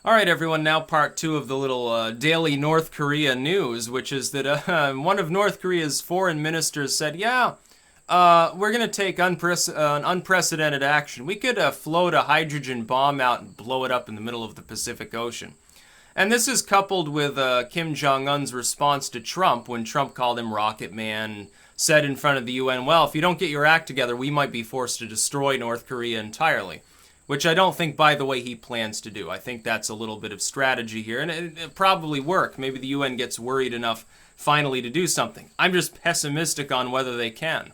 All right, everyone, now part two of the little daily North Korea news, which is that one of North Korea's foreign ministers said, yeah, we're going to take unprecedented action. We could float a hydrogen bomb out and blow it up in the middle of the Pacific Ocean. And this is coupled with Kim Jong-un's response to Trump when Trump called him Rocket Man, said in front of the UN, well, if you don't get your act together, we might be forced to destroy North Korea entirely. Which I don't think, by the way, he plans to do. I think that's a little bit of strategy here, and it probably work. Maybe the UN gets worried enough finally to do something. I'm just pessimistic on whether they can.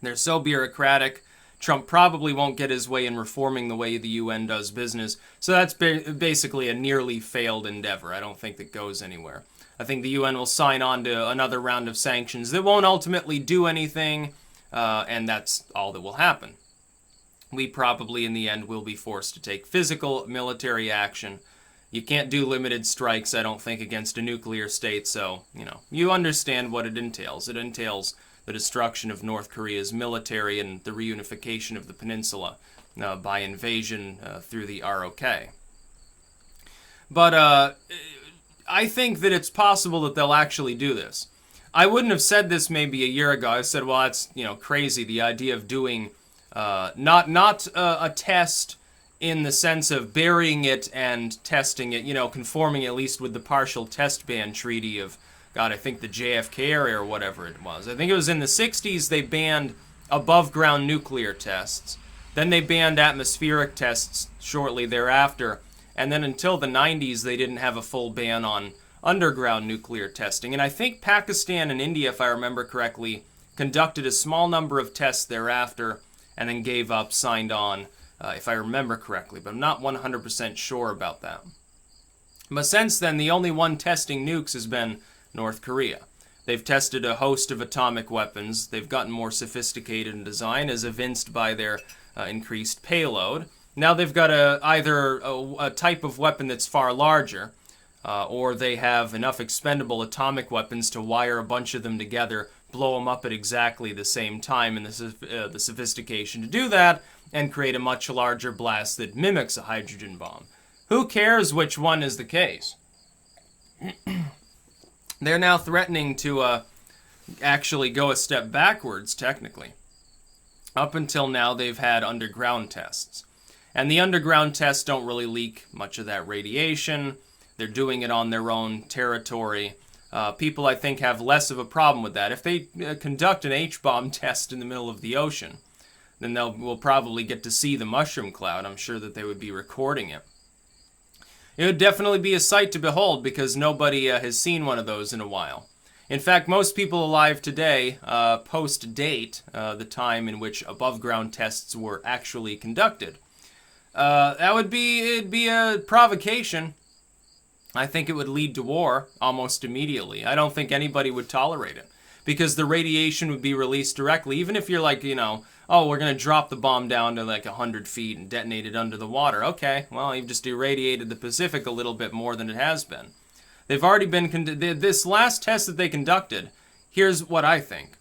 They're so bureaucratic. Trump probably won't get his way in reforming the way the UN does business, so that's basically a nearly failed endeavor. I don't think that goes anywhere. I think the UN will sign on to another round of sanctions that won't ultimately do anything, and that's all that will happen. We probably, in the end, will be forced to take physical military action. You can't do limited strikes, I don't think, against a nuclear state, so, you understand what it entails. It entails the destruction of North Korea's military and the reunification of the peninsula by invasion through the ROK. But I think that it's possible that they'll actually do this. I wouldn't have said this maybe a year ago. I said, well, that's, crazy, the idea of doing not a test in the sense of burying it and testing it, conforming at least with the partial test ban treaty of, God, I think the JFK area or whatever it was. I think it was in the 60s they banned above-ground nuclear tests. Then they banned atmospheric tests shortly thereafter. And then until the 90s they didn't have a full ban on underground nuclear testing. And I think Pakistan and India, if I remember correctly, conducted a small number of tests thereafter and then gave up, signed on, if I remember correctly. But I'm not 100% sure about that. But since then, the only one testing nukes has been North Korea. They've tested a host of atomic weapons. They've gotten more sophisticated in design, as evinced by their increased payload. Now they've got either a type of weapon that's far larger, or they have enough expendable atomic weapons to wire a bunch of them together, blow them up at exactly the same time, and the sophistication to do that, and create a much larger blast that mimics a hydrogen bomb. Who cares which one is the case? They're now threatening to actually go a step backwards, technically. Up until now, they've had underground tests. And the underground tests don't really leak much of that radiation. They're doing it on their own territory. People, I think, have less of a problem with that. If they conduct an H-bomb test in the middle of the ocean, then we'll probably get to see the mushroom cloud. I'm sure that they would be recording it. It would definitely be a sight to behold because nobody has seen one of those in a while. In fact, most people alive today post-date the time in which above-ground tests were actually conducted. It'd be a provocation. I think it would lead to war almost immediately. I don't think anybody would tolerate it because the radiation would be released directly. Even if you're like, oh, we're going to drop the bomb down to like 100 feet and detonate it under the water. Okay, well, you've just irradiated the Pacific a little bit more than it has been. They've already been, this last test that they conducted, here's what I think.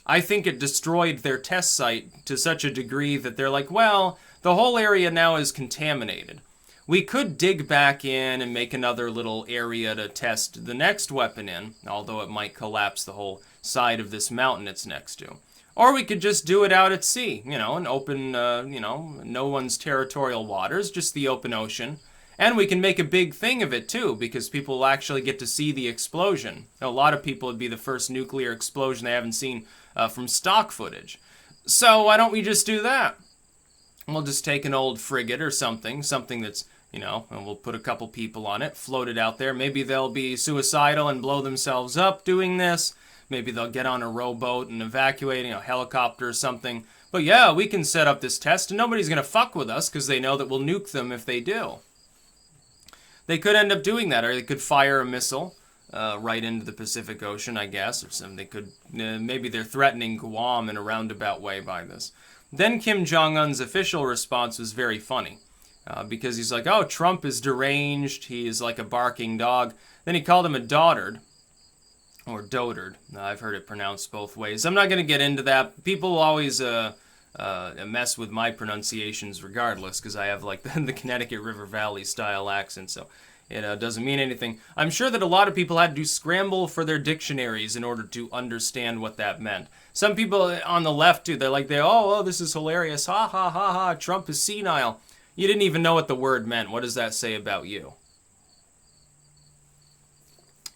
I think it destroyed their test site to such a degree that they're like, well, the whole area now is contaminated. We could dig back in and make another little area to test the next weapon in, although it might collapse the whole side of this mountain it's next to. Or we could just do it out at sea, an open, no one's territorial waters, just the open ocean. And we can make a big thing of it, too, because people will actually get to see the explosion. A lot of people, it'd be the first nuclear explosion they haven't seen from stock footage. So why don't we just do that? We'll just take an old frigate or something that's, and we'll put a couple people on it, float it out there. Maybe they'll be suicidal and blow themselves up doing this. Maybe they'll get on a rowboat and evacuate, a helicopter or something. But yeah, we can set up this test and nobody's going to fuck with us because they know that we'll nuke them if they do. They could end up doing that, or they could fire a missile right into the Pacific Ocean, I guess, or something. They could, maybe they're threatening Guam in a roundabout way by this. Then Kim Jong-un's official response was very funny. Because he's like, oh, Trump is deranged, he's like a barking dog. Then he called him a dotard, or dotard. I've heard it pronounced both ways. I'm not going to get into that. People always mess with my pronunciations regardless, because I have like the Connecticut River Valley style accent, so it doesn't mean anything. I'm sure that a lot of people had to scramble for their dictionaries in order to understand what that meant. Some people on the left too, they're like, oh, this is hilarious, ha ha ha ha, Trump is senile. You didn't even know what the word meant. What does that say about you?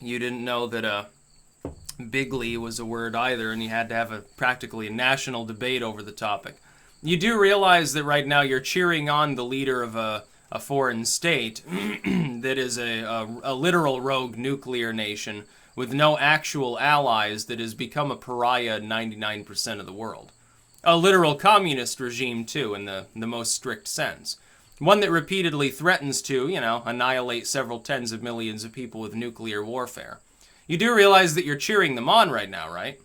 You didn't know that bigly was a word either, and you had to have practically a national debate over the topic. You do realize that right now you're cheering on the leader of a foreign state that is a literal rogue nuclear nation with no actual allies that has become a pariah in 99% of the world. A literal communist regime, too, in the most strict sense. One that repeatedly threatens to, annihilate several tens of millions of people with nuclear warfare. You do realize that you're cheering them on right now, right?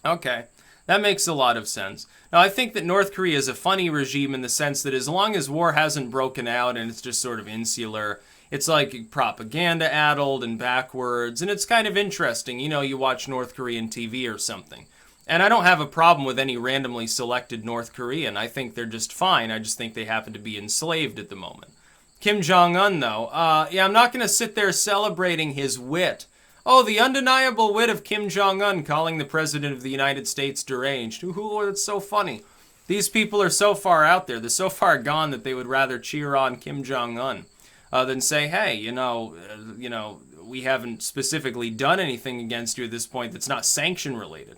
Okay, that makes a lot of sense. Now, I think that North Korea is a funny regime in the sense that as long as war hasn't broken out and it's just sort of insular, it's like propaganda-addled and backwards, and it's kind of interesting. You watch North Korean TV or something. And I don't have a problem with any randomly selected North Korean. I think they're just fine. I just think they happen to be enslaved at the moment. Kim Jong-un, though, I'm not going to sit there celebrating his wit. Oh, the undeniable wit of Kim Jong-un calling the President of the United States deranged. Ooh, that's so funny. These people are so far out there. They're so far gone that they would rather cheer on Kim Jong-un than say, hey, we haven't specifically done anything against you at this point that's not sanction-related.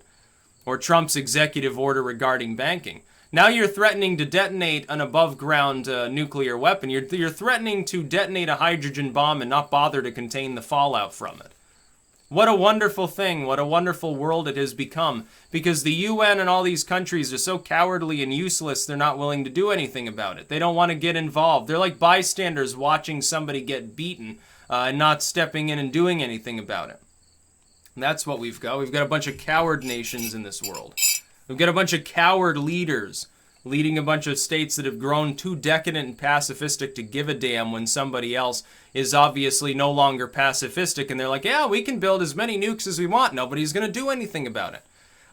Or Trump's executive order regarding banking. Now you're threatening to detonate an above-ground nuclear weapon. You're threatening to detonate a hydrogen bomb and not bother to contain the fallout from it. What a wonderful thing, what a wonderful world it has become, because the UN and all these countries are so cowardly and useless they're not willing to do anything about it. They don't want to get involved. They're like bystanders watching somebody get beaten and not stepping in and doing anything about it. And that's what we've got. We've got a bunch of coward nations in this world. We've got a bunch of coward leaders leading a bunch of states that have grown too decadent and pacifistic to give a damn when somebody else is obviously no longer pacifistic, and they're like, yeah, we can build as many nukes as we want. Nobody's going to do anything about it.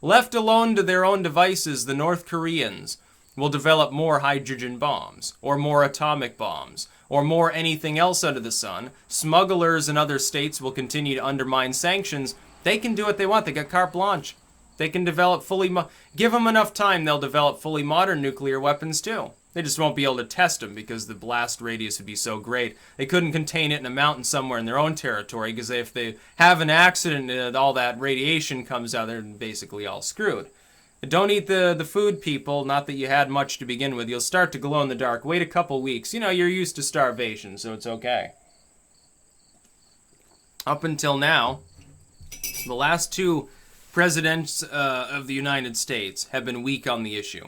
Left alone to their own devices, the North Koreans will develop more hydrogen bombs, or more atomic bombs, or more anything else under the sun. Smugglers in other states will continue to undermine sanctions. They can do what they want. They got carte blanche. They can develop give them enough time, they'll develop fully modern nuclear weapons too. They just won't be able to test them because the blast radius would be so great. They couldn't contain it in a mountain somewhere in their own territory, because if they have an accident and all that radiation comes out, they're basically all screwed. Don't eat the food, people. Not that you had much to begin with. You'll start to glow in the dark. Wait a couple weeks. You're used to starvation, so it's okay. Up until now, the last two presidents of the United States have been weak on the issue.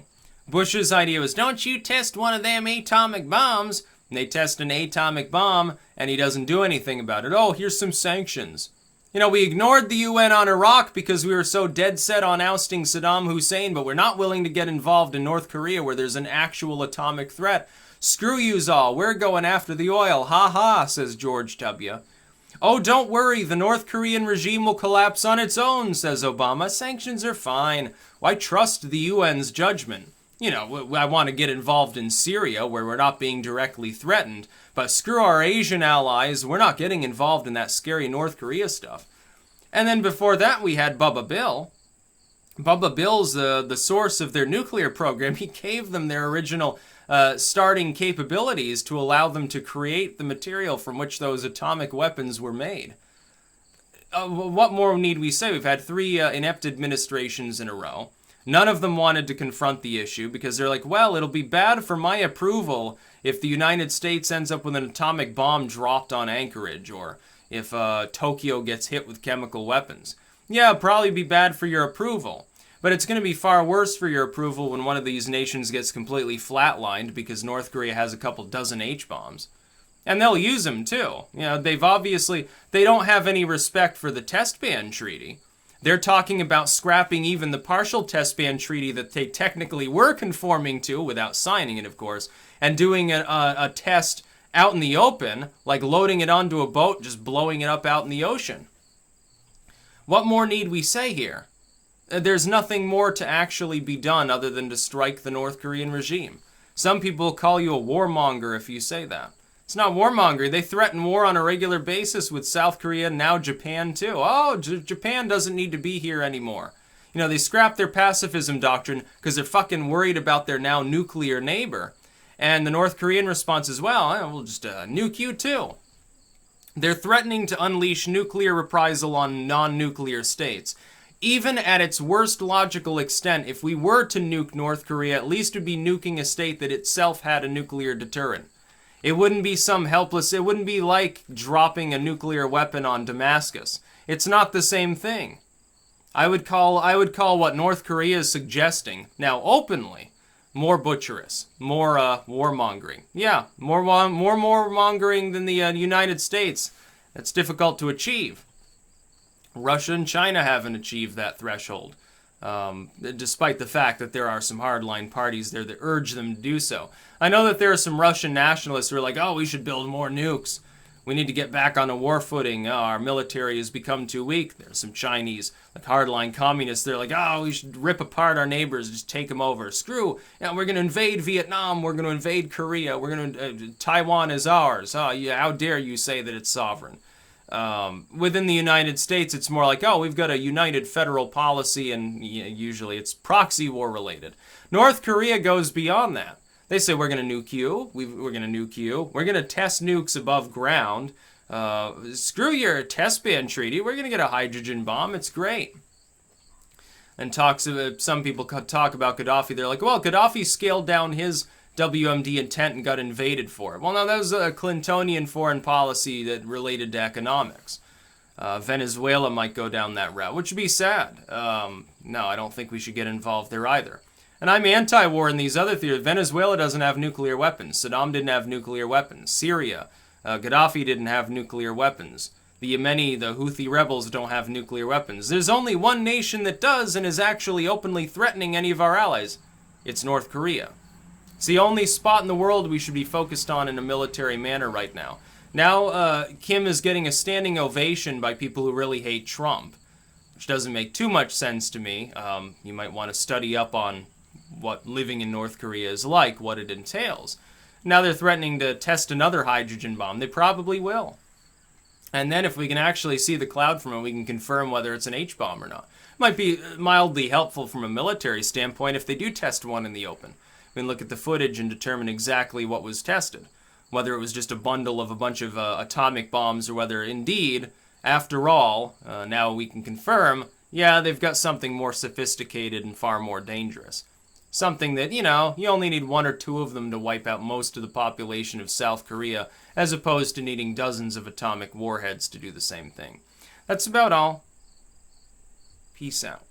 Bush's idea was, don't you test one of them atomic bombs. And they test an atomic bomb, and he doesn't do anything about it. Oh, here's some sanctions. We ignored the UN on Iraq because we were so dead set on ousting Saddam Hussein, but we're not willing to get involved in North Korea where there's an actual atomic threat. Screw yous all. We're going after the oil. Ha ha, says George W. Oh, don't worry, the North Korean regime will collapse on its own, says Obama. Sanctions are fine. Why trust the UN's judgment? I want to get involved in Syria where we're not being directly threatened, but screw our Asian allies, we're not getting involved in that scary North Korea stuff. And then before that we had Bubba Bill. Bubba Bill's the source of their nuclear program. He gave them their original starting capabilities to allow them to create the material from which those atomic weapons were made. What more need we say? We've had 3 inept administrations in a row. None of them wanted to confront the issue because they're like, well, it'll be bad for my approval if the United States ends up with an atomic bomb dropped on Anchorage, or if Tokyo gets hit with chemical weapons. Yeah, it'll probably be bad for your approval. But it's going to be far worse for your approval when one of these nations gets completely flatlined because North Korea has a couple dozen H-bombs. And they'll use them too. They don't have any respect for the test ban treaty. They're talking about scrapping even the partial test ban treaty that they technically were conforming to, without signing it, of course, and doing a test out in the open, like loading it onto a boat, just blowing it up out in the ocean. What more need we say here? there's nothing more to actually be done other than to strike the North Korean regime. Some people call you a warmonger if you say that. It's not warmongering. They threaten war on a regular basis with South Korea and now Japan too. Oh, Japan doesn't need to be here anymore. You know, they scrapped their pacifism doctrine because they're fucking worried about their now nuclear neighbor. And the North Korean response is, well, we'll just nuke you too. They're threatening to unleash nuclear reprisal on non-nuclear states. Even at its worst logical extent, if we were to nuke North Korea, at least it would be nuking a state that itself had a nuclear deterrent. It wouldn't be some helpless, it wouldn't be like dropping a nuclear weapon on Damascus. It's not the same thing. I would call what North Korea is suggesting, now openly, more butcherous, more warmongering. Yeah, more warmongering than the United States. That's difficult to achieve. Russia and China haven't achieved that threshold, despite the fact that there are some hardline parties there that urge them to do so. I know that there are some Russian nationalists who are like, oh, we should build more nukes. We need to get back on a war footing. Oh, our military has become too weak. There's some Chinese, like hardline communists. They're like, oh, we should rip apart our neighbors, just take them over. Screw, we're going to invade Vietnam. We're going to invade Korea. We're going to, Taiwan is ours. Oh, yeah, how dare you say that it's sovereign? Within the United States, it's more like, oh, we've got a united federal policy, and usually it's proxy war related. North Korea goes beyond that. They say, we're going to nuke you, we're going to nuke you, we're going to test nukes above ground, screw your test ban treaty, we're going to get a hydrogen bomb, it's great. And some people talk about Gaddafi, they're like, well, Gaddafi scaled down his WMD intent and got invaded for it. Well, no, that was a Clintonian foreign policy that related to economics. Venezuela might go down that route, which would be sad. No, I don't think we should get involved there either. And I'm anti-war in these other theories. Venezuela doesn't have nuclear weapons. Saddam didn't have nuclear weapons. Syria, Gaddafi didn't have nuclear weapons. The Yemeni, the Houthi rebels don't have nuclear weapons. There's only one nation that does and is actually openly threatening any of our allies. It's North Korea. It's the only spot in the world we should be focused on in a military manner right now. Now, Kim is getting a standing ovation by people who really hate Trump, which doesn't make too much sense to me. You might want to study up on what living in North Korea is like, what it entails. Now they're threatening to test another hydrogen bomb. They probably will. And then if we can actually see the cloud from it, we can confirm whether it's an H-bomb or not. It might be mildly helpful from a military standpoint if they do test one in the open. We can look at the footage and determine exactly what was tested. Whether it was just a bundle of a bunch of atomic bombs or whether indeed, after all, now we can confirm, yeah, they've got something more sophisticated and far more dangerous. Something that, you only need one or two of them to wipe out most of the population of South Korea, as opposed to needing dozens of atomic warheads to do the same thing. That's about all. Peace out.